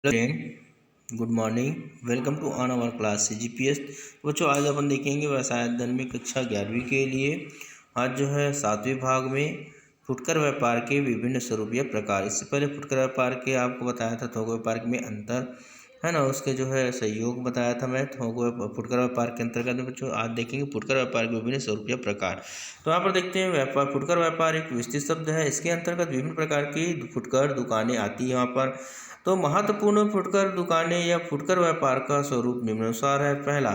Friend, good morning. Welcome to on our class GPS. बच्चों, आज अपन देखेंगे व्यवसाय अध्ययन में कक्षा 11वीं के लिए। आज जो है 7वें भाग में फुटकर व्यापार के विभिन्न स्वरूप या प्रकार। इससे पहले फुटकर व्यापार के आपको बताया था थोक व्यापार में अंतर है ना, उसके जो है सहयोग बताया था मैं फुटकर व्यापार के अंतर्गत में। बच्चों, आज देखेंगे फुटकर व्यापार के विभिन्न स्वरूप या प्रकार। तो यहाँ पर देखते हैं व्यापार फुटकर व्यापार एक विस्तृत शब्द है। इसके अंतर्गत विभिन्न प्रकार की फुटकर दुकानें आती है यहाँ पर। तो महत्वपूर्ण फुटकर दुकानें या फुटकर व्यापार का स्वरूप निम्नानुसार है। पहला,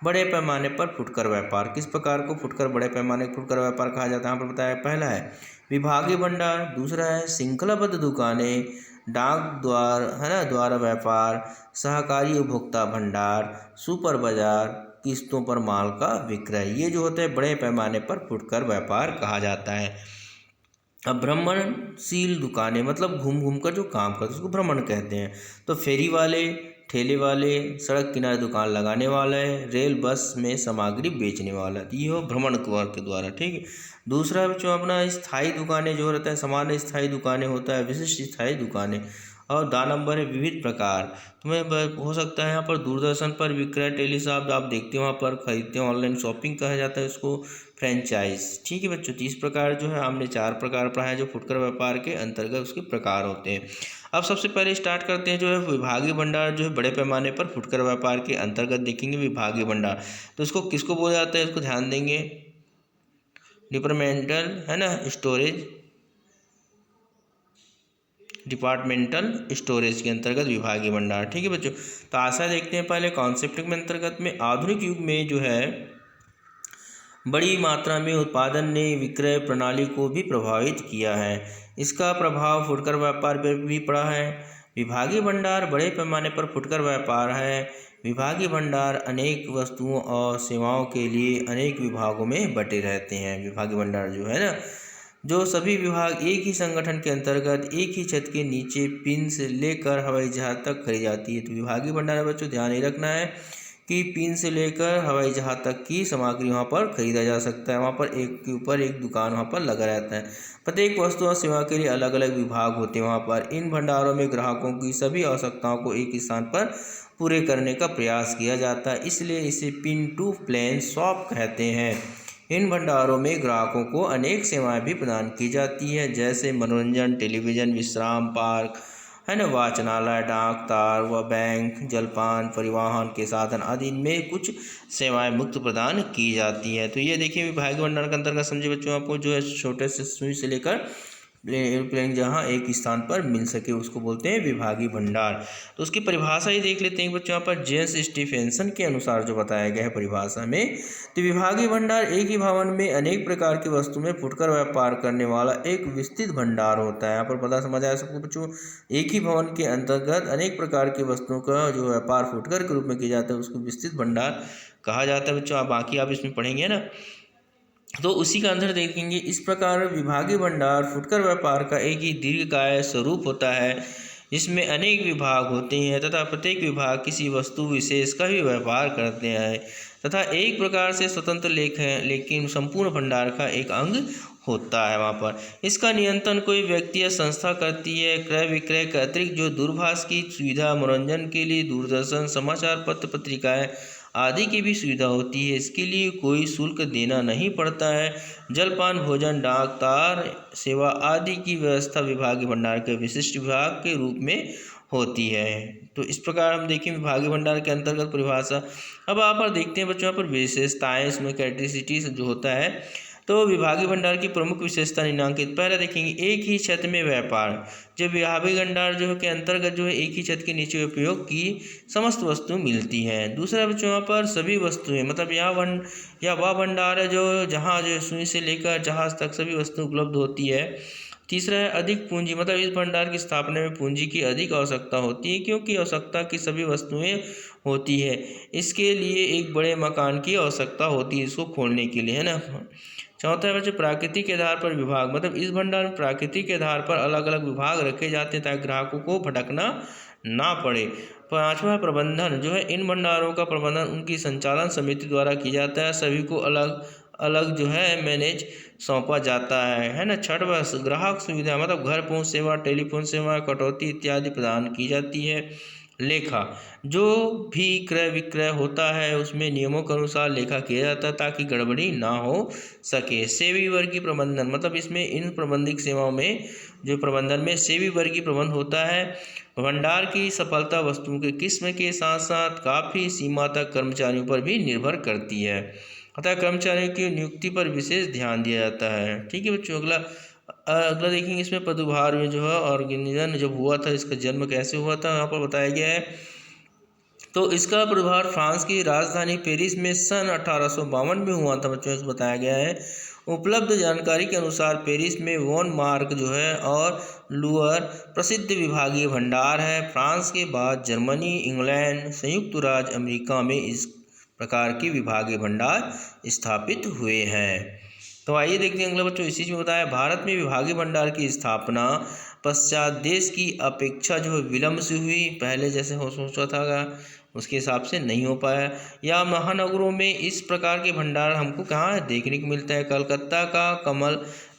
बड़े पैमाने पर फुटकर व्यापार। किस प्रकार को फुटकर बड़े पैमाने पर फुटकर व्यापार कहा जाता है यहाँ पर बताया। पहला है विभागीय भंडार, दूसरा है श्रृंखलाबद्ध दुकानें, डाक द्वार है ना द्वारा व्यापार, सहकारी उपभोक्ता भंडार, सुपर बाजार, किस्तों पर माल का विक्रय। ये जो होते हैं बड़े पैमाने पर फुटकर व्यापार कहा जाता है। अब भ्रमणशील दुकानें मतलब घूम घूम कर जो काम करते हैं उसको भ्रमण कहते हैं। तो फेरी वाले, ठेले वाले, सड़क किनारे दुकान लगाने वाले, रेल बस में सामग्री बेचने वाला, तो ये हो भ्रमण के द्वारा। ठीक है। दूसरा जो अपना स्थायी दुकानें जो रहता है, सामान्य स्थायी दुकानें होता है, विशिष्ट स्थायी दुकानें। और 2 नंबर है विविध प्रकार। तुम्हें हो सकता है यहाँ पर दूरदर्शन पर विक्रय, टेलीशॉप आप देखते हो वहाँ पर खरीदते हो, ऑनलाइन शॉपिंग कहा जाता है उसको, फ्रेंचाइज। ठीक है बच्चों, 30 प्रकार जो है हमने 4 प्रकार पढ़ा है जो फुटकर व्यापार के अंतर्गत उसके प्रकार होते हैं। अब सबसे पहले स्टार्ट करते हैं जो है विभागीय भंडार। जो है बड़े पैमाने पर फुटकर व्यापार के अंतर्गत देखेंगे विभागीय भंडार। तो इसको किसको बोला जाता है, इसको ध्यान देंगे। डिपार्टमेंटल है ना स्टोरेज, डिपार्टमेंटल स्टोरेज के अंतर्गत विभागीय भंडार। ठीक है बच्चों। तो आशा देखते हैं पहले कॉन्सेप्ट के अंतर्गत में। आधुनिक युग में जो है बड़ी मात्रा में उत्पादन ने विक्रय प्रणाली को भी प्रभावित किया है। इसका प्रभाव फुटकर व्यापार पर भी पड़ा है। विभागीय भंडार बड़े पैमाने पर फुटकर व्यापार है। विभागीय भंडार अनेक वस्तुओं और सेवाओं के लिए अनेक विभागों में बटे रहते हैं। विभागीय भंडार जो है ना, जो सभी विभाग एक ही संगठन के अंतर्गत एक ही छत के नीचे पिन से लेकर हवाई जहाज तक खरीदी जाती है। तो विभागीय भंडार बच्चों ध्यान ही रखना है कि पिन से लेकर हवाई जहाज तक की सामग्री वहाँ पर खरीदा जा सकता है। वहाँ पर एक के ऊपर एक दुकान वहाँ पर लगा रहता है। प्रत्येक वस्तु और सेवा के लिए अलग अलग विभाग होते हैं वहाँ पर। इन भंडारों में ग्राहकों की सभी आवश्यकताओं को एक ही स्थान पर पूरे करने का प्रयास किया जाता है, इसलिए इसे पिन टू प्लेन शॉप कहते हैं। इन भंडारों में ग्राहकों को अनेक सेवाएं भी प्रदान की जाती है, जैसे मनोरंजन, टेलीविज़न, विश्राम पार्क है ना, वाचनालय, डाक तार व बैंक, जलपान, परिवहन के साधन आदि में कुछ सेवाएं मुक्त प्रदान की जाती है। तो ये देखिए विभागीय भंडार के अंतर्गत समझे बच्चों, आपको जो है छोटे से सुई से लेकर एयरप्लेन जहाँ एक स्थान पर मिल सके उसको बोलते हैं विभागीय भंडार। तो उसकी परिभाषा ही देख लेते हैं बच्चों। यहाँ पर जेम्स स्टीफेंसन के अनुसार जो बताया गया है परिभाषा में, तो विभागीय भंडार एक ही भवन में अनेक प्रकार की वस्तु में फुटकर व्यापार करने वाला एक विस्तृत भंडार होता है। यहाँ पर पता समझ आया सबको बच्चों। एक ही भवन के अंतर्गत अनेक प्रकार की वस्तुओं का जो व्यापार फुटकर के रूप में किया जाता है उसको विस्तृत भंडार कहा जाता है बच्चों। बाकी आप इसमें पढ़ेंगे ना, तो उसी का अंदर देखेंगे। इस प्रकार विभागीय भंडार फुटकर व्यापार का एक ही दीर्घकाय स्वरूप होता है, जिसमें अनेक विभाग होते हैं तथा प्रत्येक विभाग किसी वस्तु विशेष का भी व्यापार करते हैं तथा एक प्रकार से स्वतंत्र लेकिन संपूर्ण भंडार का एक अंग होता है वहाँ पर। इसका नियंत्रण कोई व्यक्ति या संस्था करती है। क्रय विक्रय के अतिरिक्त जो दूरभाष की सुविधा, मनोरंजन के लिए दूरदर्शन, समाचार पत्र, पत्रिकाएँ आदि की भी सुविधा होती है, इसके लिए कोई शुल्क देना नहीं पड़ता है। जलपान, भोजन, डाक तार सेवा आदि की व्यवस्था विभागीय भंडार के विशिष्ट विभाग के रूप में होती है। तो इस प्रकार हम देखें विभागीय भंडार के अंतर्गत परिभाषा। अब आप पर देखते हैं बच्चों, यहाँ पर विशेषताएँ, इसमें कैरेक्टरिस्टिक्स जो होता है। तो विभागीय भंडार की प्रमुख विशेषता निम्नलिखित। पहले देखेंगे एक ही छत में व्यापार। जब विभागीय भंडार जो है के अंतर्गत जो है एक ही छत के नीचे उपयोग की समस्त वस्तु मिलती हैं। दूसरा बच्चों यहाँ पर सभी वस्तुएं मतलब यह वह भंडार है जो जहाँ जो सुई से लेकर जहाज तक सभी वस्तु उपलब्ध होती है। तीसरा है अधिक पूंजी, मतलब इस भंडार की स्थापना में पूंजी की अधिक आवश्यकता होती है क्योंकि आवश्यकता की सभी वस्तुएं होती है। इसके लिए एक बड़े मकान की आवश्यकता होती है इसको खोलने के लिए, है ना। चौथा है बच्चे प्राकृतिक के आधार पर विभाग, मतलब इस भंडार में प्राकृतिक के आधार पर अलग अलग विभाग रखे जाते हैं ताकि ग्राहकों को भटकना ना पड़े। पांचवा प्रबंधन, जो है इन भंडारों का प्रबंधन उनकी संचालन समिति द्वारा किया जाता है। सभी को अलग अलग जो है मैनेज सौंपा जाता है ना। छठवां ग्राहक सुविधा मतलब घर पहुंच सेवा, टेलीफोन सेवा, कटौती इत्यादि प्रदान की जाती है। लेखा, जो भी क्रय विक्रय होता है उसमें नियमों के अनुसार लेखा किया जाता है ताकि गड़बड़ी ना हो सके। सेवी वर्गीय प्रबंधन मतलब इसमें इन प्रबंधिक सेवाओं में जो प्रबंधन में सेवी वर्गीय प्रबंध होता है। भंडार की सफलता वस्तुओं के किस्म के साथ साथ काफ़ी सीमा तक कर्मचारियों पर भी निर्भर करती है, अतः कर्मचारियों की नियुक्ति पर विशेष ध्यान दिया जाता है। ठीक है बच्चों, अगला देखेंगे इसमें पदभार में जो है ऑर्गेनाइजेशन जब हुआ था, इसका जन्म कैसे हुआ था यहाँ पर बताया गया है। तो इसका प्रभाव फ्रांस की राजधानी पेरिस में सन 1852 में हुआ था बच्चों, इसको बताया गया है। उपलब्ध जानकारी के अनुसार पेरिस में वॉन मार्क जो है और लुअर प्रसिद्ध विभागीय भंडार है। फ्रांस के बाद जर्मनी, इंग्लैंड, संयुक्त राज्य अमेरिका में इस प्रकार के विभागीय भंडार स्थापित हुए हैं। तो आइए देखते हैं अगला बच्चों, इसी में बताया भारत में विभागीय भंडार की स्थापना पश्चात देश की अपेक्षा जो है विलम्ब से हुई। पहले जैसे हो सोचा था उसके हिसाब से नहीं हो पाया। या महानगरों में इस प्रकार के भंडार हमको कहाँ देखने को मिलता है, कलकत्ता का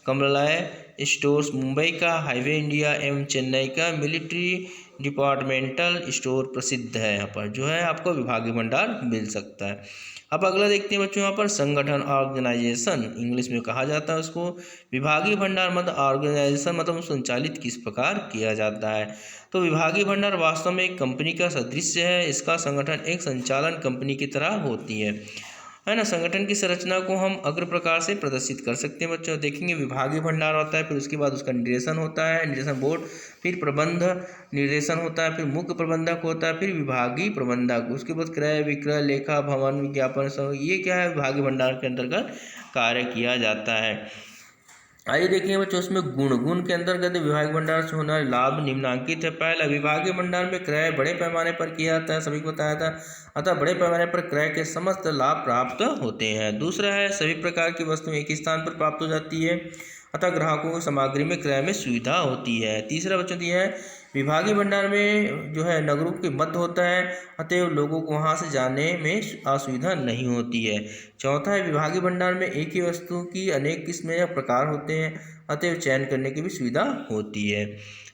कमलाय स्टोर्स, मुंबई का हाईवे इंडिया एवं चेन्नई का मिलिट्री डिपार्टमेंटल स्टोर प्रसिद्ध है। यहाँ पर जो है आपको विभागीय भंडार मिल सकता है। अब अगला देखते हैं बच्चों, यहाँ पर संगठन ऑर्गेनाइजेशन इंग्लिश में कहा जाता है उसको। विभागीय भंडार मतलब ऑर्गेनाइजेशन मतलब संचालित किस प्रकार किया जाता है। तो विभागीय भंडार वास्तव में एक कंपनी का सदृश्य है। इसका संगठन एक संचालन कंपनी की तरह होती है ना। संगठन की संरचना को हम अग्र प्रकार से प्रदर्शित कर सकते हैं बच्चों। देखेंगे विभागीय भंडार होता है, फिर उसके बाद उसका निर्देशन होता है, निर्देशन बोर्ड, फिर प्रबंध निर्देशन होता है, फिर मुख्य प्रबंधक होता है, फिर विभागीय प्रबंधक, उसके बाद क्रय विक्रय, लेखा, भवन, विज्ञापन, सब ये क्या है विभागीय भंडार के अंतर्गत कार्य किया जाता है। आइए देखिए बच्चों, उसमें गुण के अंतर्गत विभागीय भंडार से होना लाभ निम्नांकित है। पहला, विभागीय भंडार में क्रय बड़े पैमाने पर किया जाता है, सभी को बताया था, अतः बड़े पैमाने पर क्रय के समस्त लाभ प्राप्त होते हैं। दूसरा है, सभी प्रकार की वस्तुएं एक ही स्थान पर प्राप्त हो जाती है, अतः ग्राहकों को सामग्री में क्रय में सुविधा होती है। तीसरा बच्चों दिया है, विभागीय भंडार में जो है नगरों के मध्य होता है, अतएव लोगों को वहाँ से जाने में असुविधा नहीं होती है। चौथा है, विभागीय भंडार में एक ही वस्तु की अनेक किस्में या प्रकार होते हैं, अतएव चयन करने की भी सुविधा होती है।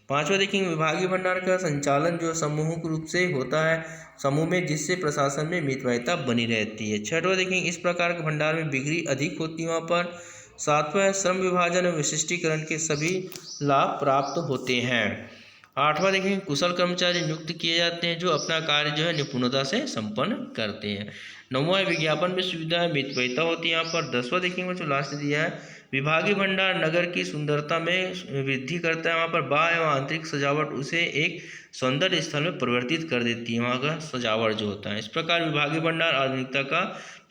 पांचवा देखेंगे, विभागीय भंडार का संचालन जो समूहिक रूप से होता है समूह में, जिससे प्रशासन में मितव्ययिता बनी रहती है। छठवां देखेंगे, इस प्रकार के भंडार में बिक्री अधिक होती है वहाँ पर। सातवां है, श्रम विभाजन और विशिष्टीकरण के सभी लाभ प्राप्त होते हैं। आठवां देखेंगे, कुशल कर्मचारी नियुक्त किए जाते हैं जो अपना कार्य जो है निपुणता से संपन्न करते हैं। नौवां, विज्ञापन में सुविधा मितव्ययिता होती है यहाँ पर। 10वां देखेंगे जो लास्ट दिया है, विभागीय भंडार नगर की सुंदरता में वृद्धि करता है। वहाँ पर बाह्य एवं आंतरिक सजावट उसे एक सौंदर्य स्थल में परिवर्तित कर देती है, वहाँ का सजावट जो होता है। इस प्रकार विभागीय भंडार आधुनिकता का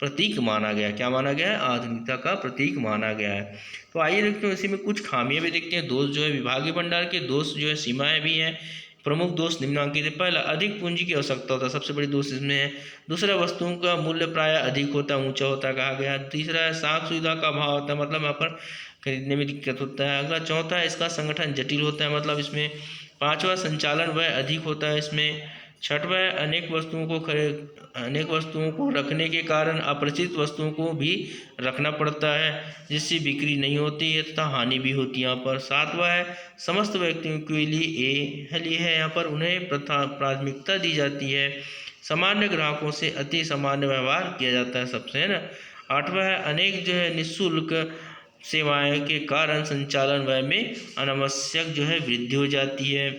प्रतीक माना गया है। क्या माना गया है? आधुनिकता का प्रतीक माना गया है। तो आइए देखते हैं इसी में कुछ खामियां भी देखते हैं। दोष जो है विभागीय भंडार के दोष जो है सीमाएं भी हैं। प्रमुख दोष निम्नांकित है। पहला, अधिक पूंजी की आवश्यकता होता है, सबसे बड़ी दोष इसमें है। दूसरा, वस्तुओं का मूल्य प्राय अधिक होता है, ऊंचा होता है कहा गया। तीसरा है, साख सुविधा का अभाव होता है, मतलब यहाँ पर खरीदने में दिक्कत होता है। अगला चौथा है, इसका संगठन जटिल होता है, मतलब इसमें। पांचवा, संचालन व्यय अधिक होता है इसमें। छठवा, अनेक वस्तुओं को रखने के कारण अपरिचित वस्तुओं को भी रखना पड़ता है, जिससे बिक्री नहीं होती है तथा हानि भी होती है यहाँ पर। सातवां है, समस्त व्यक्तियों के लिए है यहाँ पर उन्हें प्राथमिकता दी जाती है। सामान्य ग्राहकों से अति सामान्य व्यवहार किया जाता है सबसे, है ना। आठवां है, अनेक जो है निःशुल्क सेवाएं के कारण संचालन व्यय में अनावश्यक जो है वृद्धि हो जाती है।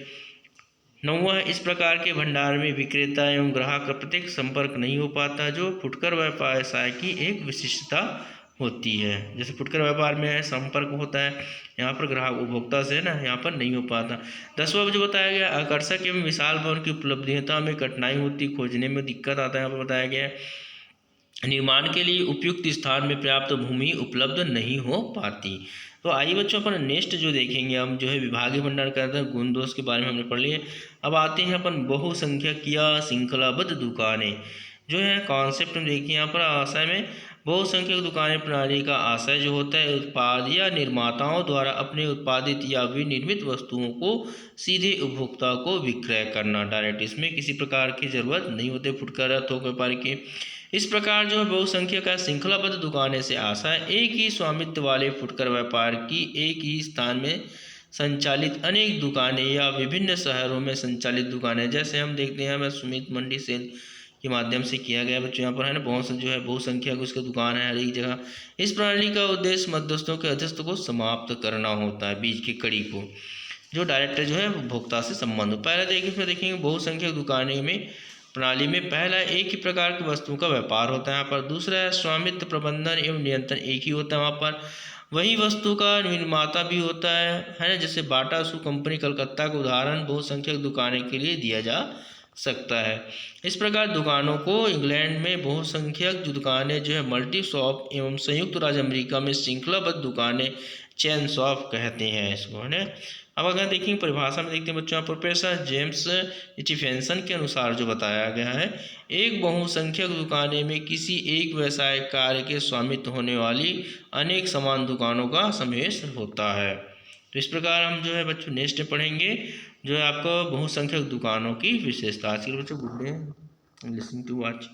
नौवां, इस प्रकार के भंडार में विक्रेता एवं ग्राहक का प्रत्यक्ष संपर्क नहीं हो पाता, जो फुटकर व्यवसाय की एक विशिष्टता होती है। जैसे फुटकर व्यापार में संपर्क होता है, यहाँ पर ग्राहक उपभोक्ता से है ना, यहाँ पर नहीं हो पाता। 10वां जो बताया गया, आकर्षक एवं विशाल भवन की उपलब्धता में कठिनाई होती, खोजने में दिक्कत आता है, यहाँ पर बताया गया है। निर्माण के लिए उपयुक्त स्थान में पर्याप्त भूमि उपलब्ध नहीं हो पाती। तो आइए बच्चों अपन नेक्स्ट जो देखेंगे हम जो है विभागीय भंडार का गुण दोष के बारे में हमने पढ़ लिए। अब आते हैं अपन बहुसंख्यक या श्रृंखलाबद्ध दुकानें जो है कॉन्सेप्ट में देखिए। यहाँ पर आशय में बहुसंख्यक दुकानें प्रणाली का आशय जो होता है उत्पाद या निर्माताओं द्वारा अपने उत्पादित या विनिर्मित वस्तुओं को सीधे उपभोक्ता को विक्रय करना डायरेक्ट। इसमें किसी प्रकार की जरूरत नहीं होती फुटकर थोक व्यापारी की। इस प्रकार जो है बहुसंख्यक का श्रृंखलाबद्ध दुकानें से आशा है एक ही स्वामित्व वाले फुटकर व्यापार की एक ही स्थान में संचालित अनेक दुकानें या विभिन्न शहरों में संचालित दुकानें, जैसे हम देखते हैं हमें सुमित मंडी सेल के माध्यम से किया गया बच्चों। यहाँ पर है ना बहुत जो है बहुसंख्यक उसकी दुकान है हर एक जगह। इस प्रणाली का उद्देश्य मध्यस्थों के अध्यस्थ को समाप्त करना होता है, बीच की कड़ी को, जो डायरेक्ट जो है उपभोक्ता से संबंध हो। पहले देखिए इसमें देखेंगे बहुसंख्यक दुकानें में प्रणाली में पहला एक ही प्रकार की वस्तुओं का व्यापार होता है यहाँ पर। दूसरा है स्वामित्व प्रबंधन एवं नियंत्रण एक ही होता है वहाँ पर। वही वस्तु का निर्माता भी होता है ना। जैसे बाटा सू कंपनी कलकत्ता का उदाहरण बहुसंख्यक दुकानें के लिए दिया जा सकता है। इस प्रकार दुकानों को इंग्लैंड में बहुसंख्यक दुकानें जो है मल्टी शॉप एवं संयुक्त राज्य अमेरिका में श्रृंखलाबद्ध दुकानें चेन शॉप कहते हैं इसको, है ना। अब अगर देखेंगे परिभाषा में देखते हैं बच्चों, प्रोफेसर जेम्स स्टीफेंसन के अनुसार जो बताया गया है, एक बहुसंख्यक दुकानें में किसी एक व्यवसाय कार्य के स्वामित्व होने वाली अनेक समान दुकानों का समावेश होता है। तो इस प्रकार हम जो है बच्चों नेक्स्ट पढ़ेंगे जो है आपको बहुसंख्यक दुकानों की विशेषता। आज के बच्चों good day, listening to watch.